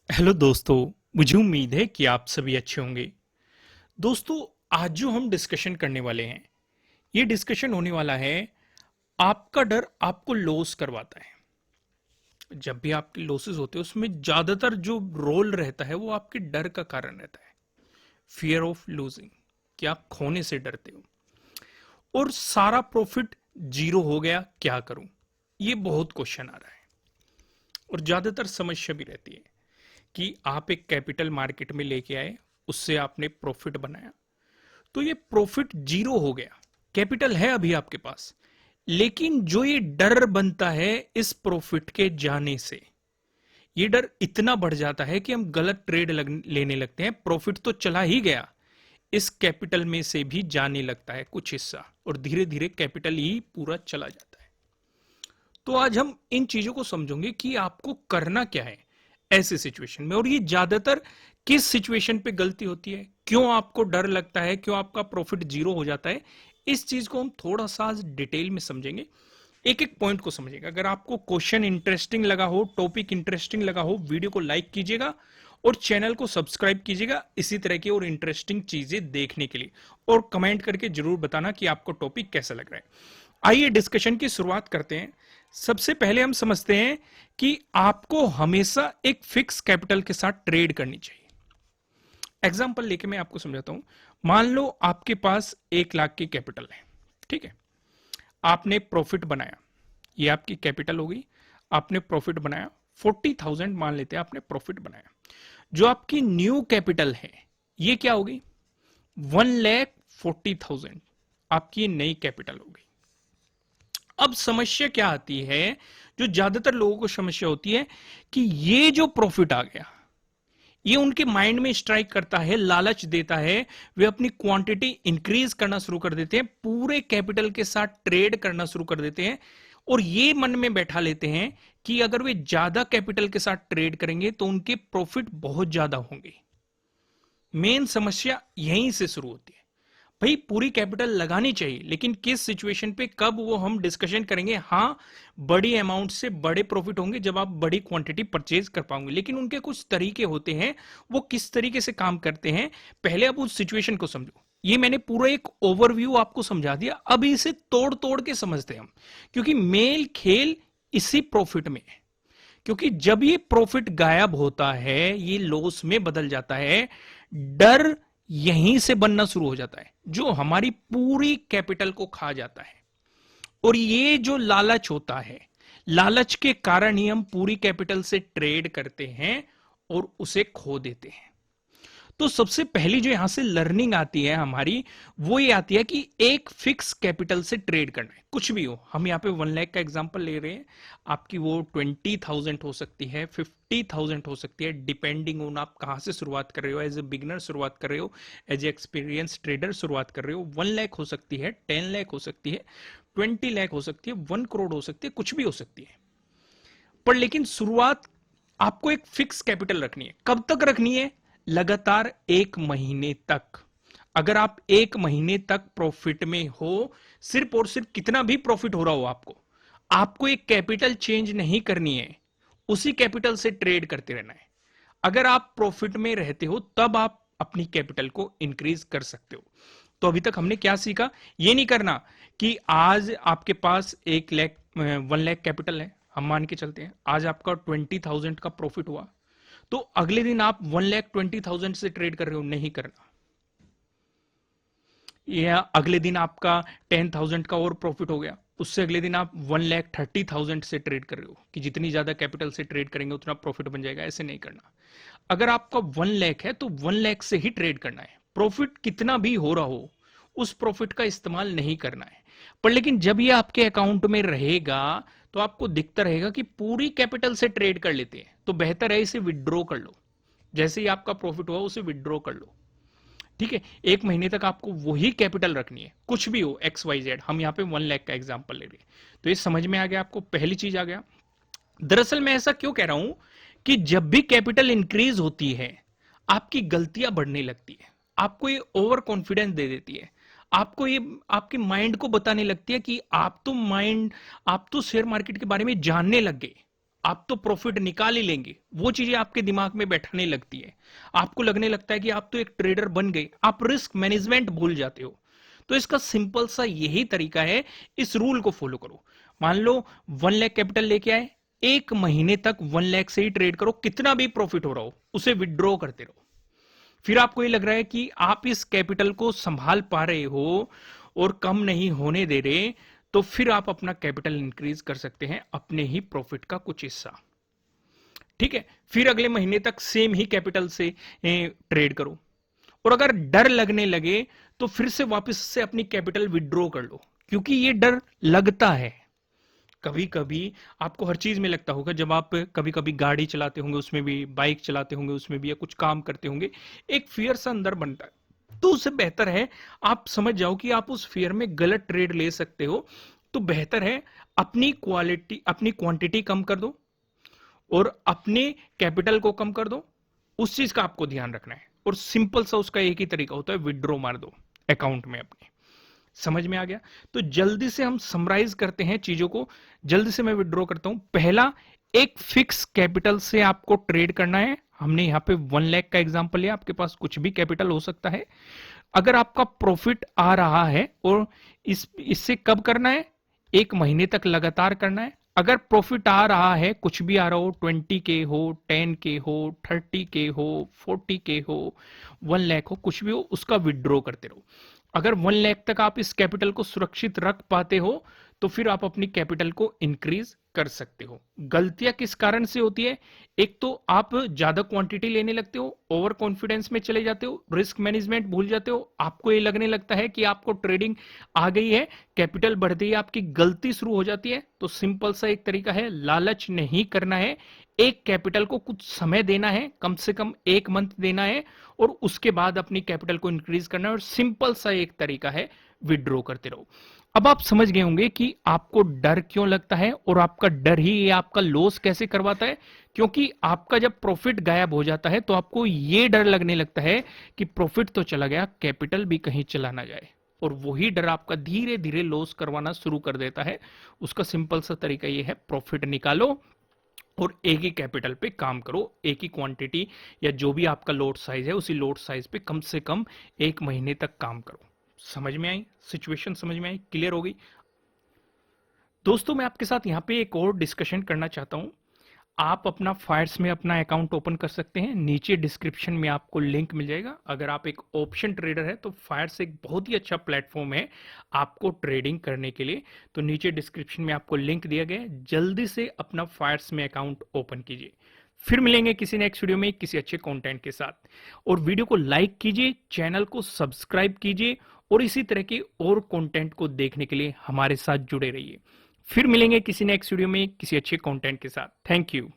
Hello दोस्तों। मुझे उम्मीद है कि आप सभी अच्छे होंगे। दोस्तों, आज जो हम डिस्कशन करने वाले हैं, ये डिस्कशन होने वाला है, आपका डर आपको लॉस करवाता है। जब भी आपके लॉसेस होते हैं उसमें ज्यादातर जो रोल रहता है वो आपके डर का कारण रहता है। फियर ऑफ लूजिंग, कि आप खोने से डरते हो। और सारा प्रॉफिट जीरो हो गया, क्या करूं? ये बहुत क्वेश्चन आ रहा है। और ज्यादातर समस्या भी रहती है कि आप एक कैपिटल मार्केट में लेके आए, उससे आपने प्रॉफिट बनाया, तो ये प्रॉफिट जीरो हो गया। कैपिटल है अभी आपके पास, लेकिन जो ये डर बनता है इस प्रॉफिट के जाने से, ये डर इतना बढ़ जाता है कि हम गलत ट्रेड लेने लगते हैं। प्रॉफिट तो चला ही गया, इस कैपिटल में से भी जाने लगता है कुछ हिस्सा, और धीरे धीरे कैपिटल ही पूरा चला जाता है। तो आज हम इन चीजों को समझेंगे कि आपको करना क्या है ऐसे सिचुएशन में, और ये ज्यादातर किस सिचुएशन पे गलती होती है, क्यों आपको डर लगता है, क्यों आपका प्रॉफिट जीरो हो जाता है। इस चीज को हम थोड़ा सा डिटेल में समझेंगे, एक एक पॉइंट को समझेगा। अगर आपको क्वेश्चन इंटरेस्टिंग लगा हो, टॉपिक इंटरेस्टिंग लगा हो, वीडियो को लाइक कीजिएगा और चैनल को सब्सक्राइब कीजिएगा इसी तरह की और इंटरेस्टिंग चीजें देखने के लिए। और कमेंट करके जरूर बताना कि आपको टॉपिक कैसा लग रहा है। आइए डिस्कशन की शुरुआत करते हैं। सबसे पहले हम समझते हैं कि आपको हमेशा एक फिक्स कैपिटल के साथ ट्रेड करनी चाहिए। एग्जांपल लेके मैं आपको समझाता हूं। मान लो आपके पास 1 लाख की कैपिटल है, ठीक है। आपने प्रॉफिट बनाया, ये आपकी कैपिटल हो गई। आपने प्रॉफिट बनाया 40,000, मान लेते हैं आपने प्रॉफिट बनाया। जो आपकी न्यू कैपिटल है, ये क्या होगी? 1,40,000 आपकी ये नई कैपिटल होगी। अब समस्या क्या आती है, जो ज्यादातर लोगों को समस्या होती है, कि ये जो प्रॉफिट आ गया, ये उनके माइंड में स्ट्राइक करता है, लालच देता है। वे अपनी क्वांटिटी इंक्रीज करना शुरू कर देते हैं, पूरे कैपिटल के साथ ट्रेड करना शुरू कर देते हैं। और ये मन में बैठा लेते हैं कि अगर वे ज्यादा कैपिटल के साथ ट्रेड करेंगे तो उनके प्रॉफिट बहुत ज्यादा होंगे। मेन समस्या यहीं से शुरू होती है। भाई, पूरी कैपिटल लगानी चाहिए, लेकिन किस सिचुएशन पे, कब, वो हम डिस्कशन करेंगे। हाँ, बड़ी अमाउंट से बड़े प्रॉफिट होंगे जब आप बड़ी क्वांटिटी परचेज कर पाओगे, लेकिन उनके कुछ तरीके होते हैं। वो किस तरीके से काम करते हैं, पहले आप उस सिचुएशन को समझो। ये मैंने पूरा एक ओवरव्यू आपको समझा दिया, अब इसे तोड़ तोड़ के समझते हैं हम, क्योंकि मेल खेल इसी प्रॉफिट में है। क्योंकि जब ये प्रॉफिट गायब होता है, ये लॉस में बदल जाता है, डर यहीं से बनना शुरू हो जाता है, जो हमारी पूरी कैपिटल को खा जाता है। और ये जो लालच होता है, लालच के कारण ही हम पूरी कैपिटल से ट्रेड करते हैं और उसे खो देते हैं। तो सबसे पहली जो यहां से लर्निंग आती है हमारी, वो ये आती है कि एक फिक्स कैपिटल से ट्रेड करना है, कुछ भी हो। हम यहाँ पे 1 लाख का एग्जांपल ले रहे हैं, आपकी वो 20,000 हो सकती है, 50,000 हो सकती है, डिपेंडिंग ऑन आप कहां से शुरुआत कर रहे हो। एज ए बिगनर शुरुआत कर रहे हो, एज ए एक्सपीरियंस ट्रेडर शुरुआत कर रहे हो। 1 लाख हो सकती है, 10 लाख हो सकती है, 20 लाख हो सकती है, 1 करोड़ हो सकती है, कुछ भी हो सकती है। पर लेकिन शुरुआत आपको एक फिक्स कैपिटल रखनी है। कब तक रखनी है? लगातार 1 महीने तक। अगर आप 1 महीने तक प्रॉफिट में हो, सिर्फ और सिर्फ कितना भी प्रॉफिट हो रहा हो, आपको आपको एक कैपिटल चेंज नहीं करनी है, उसी कैपिटल से ट्रेड करते रहना है। अगर आप प्रॉफिट में रहते हो तब आप अपनी कैपिटल को इंक्रीज कर सकते हो। तो अभी तक हमने क्या सीखा? ये नहीं करना कि आज आपके पास 1 लाख 1 लाख कैपिटल है, हम मान के चलते हैं आज आपका 20,000 का प्रॉफिट हुआ, तो अगले दिन आप 1,20,000 से ट्रेड कर रहे हो, नहीं करना। या अगले दिन आपका 10,000 का और प्रॉफिट हो गया, उससे अगले दिन आप 1,30,000 से ट्रेड कर रहे हो कि जितनी ज्यादा कैपिटल से ट्रेड करेंगे उतना प्रॉफिट बन जाएगा, ऐसे नहीं करना। अगर आपका 1 लाख है तो 1 लाख से ही ट्रेड करना है। प्रॉफिट कितना भी हो रहा हो, उस प्रॉफिट का इस्तेमाल नहीं करना है। पर लेकिन जब ये आपके अकाउंट में रहेगा, तो आपको दिखता रहेगा कि पूरी कैपिटल से ट्रेड कर लेते हैं, तो बेहतर है इसे विड्रॉ कर लो। जैसे ही आपका प्रॉफिट हुआ उसे विड्रॉ कर लो, ठीक है। 1 महीने तक आपको वही कैपिटल रखनी है, कुछ भी हो, एक्स वाई जेड। हम यहाँ पे 1 लाख का एग्जाम्पल ले रहे हैं। तो ये समझ में आ गया आपको, पहली चीज आ गया। दरअसल मैं ऐसा क्यों कह रहा हूं, कि जब भी कैपिटल इंक्रीज होती है, आपकी गलतियां बढ़ने लगती है, आपको ये ओवर कॉन्फिडेंस दे देती है, आपको ये आपके माइंड को बताने लगती है कि आप तो शेयर मार्केट के बारे में जानने लग गए, आप तो प्रॉफिट निकाल ही लेंगे, वो चीजें आपके दिमाग में बैठने लगती है, आपको लगने लगता है कि आप तो एक ट्रेडर बन गए, आप रिस्क मैनेजमेंट भूल जाते हो। तो इसका सिंपल सा यही तरीका है, इस रूल को फॉलो करो। मान लो 1 लाख कैपिटल लेके आए, 1 महीने तक 1 लाख से ही ट्रेड करो, कितना भी प्रॉफिट हो रहा हो उसे विड्रॉ करते रहो। फिर आपको ये लग रहा है कि आप इस कैपिटल को संभाल पा रहे हो और कम नहीं होने दे रहे, तो फिर आप अपना कैपिटल इंक्रीज कर सकते हैं, अपने ही प्रॉफिट का कुछ हिस्सा। ठीक है, फिर अगले महीने तक सेम ही कैपिटल से ट्रेड करो, और अगर डर लगने लगे तो फिर से वापस से अपनी कैपिटल विड्रॉ कर लो, क्योंकि ये डर लगता है। कभी कभी आपको हर चीज में लगता होगा, जब आप कभी कभी गाड़ी चलाते होंगे उसमें भी, बाइक चलाते होंगे उसमें भी, या कुछ काम करते होंगे, एक फियर सा अंदर बनता है। तो उससे बेहतर है आप समझ जाओ कि आप उस फियर में गलत ट्रेड ले सकते हो, तो बेहतर है अपनी क्वालिटी, अपनी क्वांटिटी कम कर दो और अपने कैपिटल को कम कर दो। उस चीज का आपको ध्यान रखना है, और सिंपल सा उसका एक ही तरीका होता है, विड्रॉ मार दो अकाउंट में अपने। समझ में आ गया? तो जल्दी से हम समराइज करते हैं चीजों को, जल्दी से मैं विड्रॉ करता हूं। पहला, एक फिक्स कैपिटल से आपको ट्रेड करना है। हमने यहां पे 1 लाख का एग्जांपल लिया, आपके पास कुछ भी कैपिटल हो सकता है। अगर आपका प्रॉफिट आ रहा है, और इससे कब करना है, 1 महीने तक लगातार करना है। अगर प्रॉफिट आ रहा है, कुछ भी आ रहा हो, 20K हो, 10K हो, 30K हो, 40K हो, 1 लाख हो, कुछ भी हो, उसका विड्रॉ करते रहो। अगर 1 लाख तक आप इस कैपिटल को सुरक्षित रख पाते हो, तो फिर आप अपनी कैपिटल को इंक्रीज कर सकते हो। गलतियां किस कारण से होती है? एक तो आप ज्यादा क्वांटिटी लेने लगते हो, ओवर कॉन्फिडेंस में चले जाते हो, रिस्क मैनेजमेंट भूल जाते हो, आपको ये लगने लगता है कि आपको ट्रेडिंग आ गई है, कैपिटल बढ़ती है, आपकी गलती शुरू हो जाती है। तो सिंपल सा एक तरीका है, लालच नहीं करना है, एक कैपिटल को कुछ समय देना है, कम से कम 1 मंथ देना है, और उसके बाद अपनी कैपिटल को इंक्रीज करना है। और सिंपल सा एक तरीका है, विड्रॉ करते रहो। अब आप समझ गए होंगे कि आपको डर क्यों लगता है, और आपका डर ही ये आपका लॉस कैसे करवाता है। क्योंकि आपका जब प्रॉफिट गायब हो जाता है, तो आपको ये डर लगने लगता है कि प्रॉफिट तो चला गया, कैपिटल भी कहीं चला ना जाए, और वही डर आपका धीरे धीरे लॉस करवाना शुरू कर देता है। उसका सिंपल सा तरीका ये है, प्रॉफिट निकालो और एक ही कैपिटल पे काम करो, एक ही क्वांटिटी या जो भी आपका लोड साइज है, उसी लोड साइज पे कम से कम 1 महीने तक काम करो। समझ में आई? सिचुएशन समझ में आई? क्लियर हो गई? दोस्तों, मैं आपके साथ यहाँ पे एक और डिस्कशन करना चाहता हूँ। आप अपना फायर्स में अपना अकाउंट ओपन कर सकते हैं, नीचे डिस्क्रिप्शन में आपको लिंक मिल जाएगा। अगर आप एक ऑप्शन ट्रेडर है तो फायर्स एक बहुत ही अच्छा प्लेटफॉर्म है आपको ट्रेडिंग करने के लिए। तो नीचे डिस्क्रिप्शन में आपको लिंक दिया गया है, जल्दी से अपना फायर्स में अकाउंट ओपन कीजिए। फिर मिलेंगे किसी नेक्स्ट वीडियो में किसी अच्छे कंटेंट के साथ, और वीडियो को लाइक कीजिए, चैनल को सब्सक्राइब कीजिए, और इसी तरह के और कंटेंट को देखने के लिए हमारे साथ जुड़े रहिए। फिर मिलेंगे किसी नेक्स्ट वीडियो में किसी अच्छे कंटेंट के साथ। Thank you.